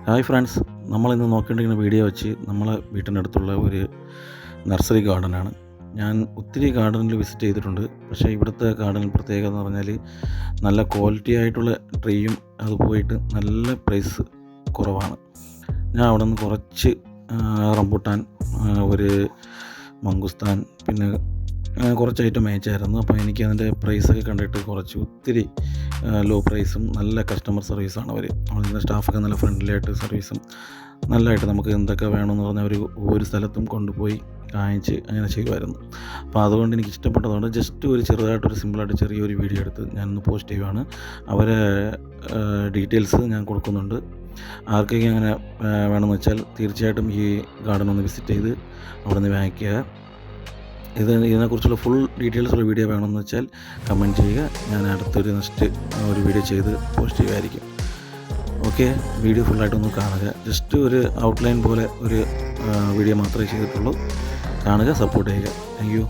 Hi friends, നമ്മളിന്ന് നോക്കിക്കൊണ്ടിരിക്കുന്ന video വെച്ച് നമ്മളെ വീട്ടിനടുത്തുള്ള ഒരു നഴ്സറി ഗാർഡനാണ്. ഞാൻ ഒത്തിരി ഗാർഡനിൽ വിസിറ്റ് ചെയ്തിട്ടുണ്ട്. പക്ഷേ ഇവിടുത്തെ ഗാർഡൻ പ്രത്യേകത എന്ന് പറഞ്ഞാൽ നല്ല ക്വാളിറ്റി ആയിട്ടുള്ള ട്രീയും അത് പോയിട്ട് നല്ല പ്രൈസ് കുറവാണ്. ഞാൻ അവിടെ നിന്ന് കുറച്ച് റംബുട്ടാൻ, ഒരു മംഗുസ്താൻ, പിന്നെ കുറച്ച് ഐറ്റം മേടിച്ചായിരുന്നു. അപ്പോൾ എനിക്ക് അതിൻ്റെ പ്രൈസൊക്കെ കണ്ടിട്ട് ഒത്തിരി ലോ പ്രൈസും നല്ല കസ്റ്റമർ സർവീസാണ് അവർ. അതിൻ്റെ സ്റ്റാഫൊക്കെ നല്ല ഫ്രണ്ട്ലി ആയിട്ട് സർവീസും നല്ലതായിട്ട് നമുക്ക് എന്തൊക്കെ വേണമെന്ന് പറഞ്ഞാൽ ഒരു സ്ഥലത്തും കൊണ്ടുപോയി കാണിച്ച് അങ്ങനെ ചെയ്യുമായിരുന്നു. അപ്പോൾ അതുകൊണ്ട് എനിക്ക് ഇഷ്ടപ്പെട്ടതുകൊണ്ട് ജസ്റ്റ് ഒരു ചെറുതായിട്ടൊരു സിമ്പിളായിട്ട് ചെറിയൊരു വീഡിയോ എടുത്ത് ഞാനൊന്ന് പോസ്റ്റ് ചെയ്യുവാണ്. അവരെ ഡീറ്റെയിൽസ് ഞാൻ കൊടുക്കുന്നുണ്ട്. ആർക്കൊക്കെ അങ്ങനെ വേണമെന്ന് വെച്ചാൽ തീർച്ചയായിട്ടും ഈ ഗാർഡൻ ഒന്ന് വിസിറ്റ് ചെയ്ത് അവിടെ നിന്ന് വാങ്ങിക്കുക. ഇതിനെക്കുറിച്ചുള്ള ഫുൾ ഡീറ്റെയിൽസുള്ള വീഡിയോ വേണമെന്ന് വെച്ചാൽ കമൻറ്റ് ചെയ്യുക. ഞാൻ അടുത്തൊരു നെക്സ്റ്റ് ഒരു വീഡിയോ ചെയ്ത് പോസ്റ്റ് ചെയ്യുമായിരിക്കും. ഓക്കെ, വീഡിയോ ഫുള്ളായിട്ടൊന്ന് കാണുക. ജസ്റ്റ് ഒരു ഔട്ട്ലൈൻ പോലെ ഒരു വീഡിയോ മാത്രമേ ചെയ്തിട്ടുള്ളൂ. കാണുക, സപ്പോർട്ട് ചെയ്യുക. Thank you.